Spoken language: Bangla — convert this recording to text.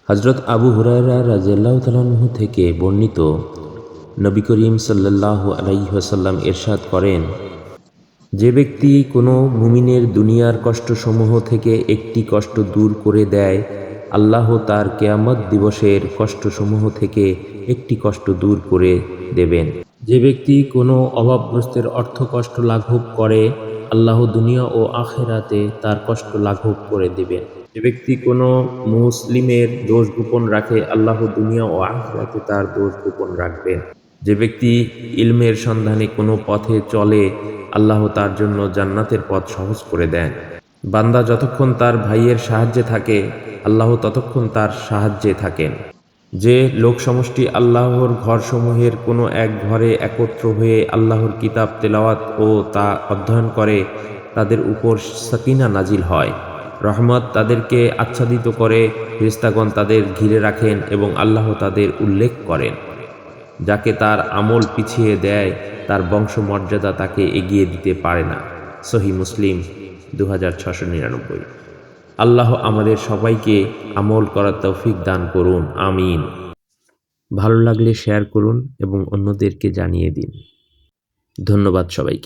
হযরত আবু হুরায়রা রাদিয়াল্লাহু তাআলা আনহু থেকে বর্ণিত, নবী করিম সাল্লাল্লাহু আলাইহি ওয়াসাল্লাম ইরশাদ করেন, যে ব্যক্তি কোনো মুমিনের দুনিয়ার কষ্টসমূহ থেকে একটি কষ্ট দূর করে দেয়, আল্লাহ তার কিয়ামত দিবসের কষ্টসমূহ থেকে একটি কষ্ট দূর করে দেবেন। যে ব্যক্তি কোনো অভাবগ্রস্তের অর্থ কষ্ট লাঘব করে, আল্লাহ দুনিয়া ও আখিরাতে তার কষ্ট লাঘব করে দেবেন। যে ব্যক্তি কোনো মুসলিমের দোষ গোপন রাখে, আল্লাহ দুনিয়া ও আখিরাতে তার দোষ গোপন রাখবেন। যে ব্যক্তি ইলমের সন্ধানে কোনো পথে চলে, আল্লাহ তার জন্য জান্নাতের পথ সহজ করে দেন। বান্দা যতক্ষণ তার ভাইয়ের সাহায্যে থাকে, আল্লাহ ততক্ষণ তার সাহায্যে থাকেন। যে লোক সমষ্টি আল্লাহর ঘরসমূহের কোনো এক ঘরে একত্র হয়ে আল্লাহর কিতাব তেলাওয়াত ও তা অধ্যয়ন করে, তাদের উপর সাকিনা নাজিল হয়, রহমত তাদেরকে আচ্ছাদিত করে, ফেরেশতাগণ তাদের ঘিরে রাখেন এবং আল্লাহ তাদের উল্লেখ করেন। যাকে তার আমল পিছিয়ে দেয়, তার বংশমর্যাদা তাকে এগিয়ে দিতে পারে না। সহিহ মুসলিম 2699। আল্লাহ আমাদের সবাইকে আমল করার তৌফিক দান করুন, আমিন। ভালো লাগলে শেয়ার করুন এবং অন্যদেরকে জানিয়ে দিন। ধন্যবাদ সবাইকে।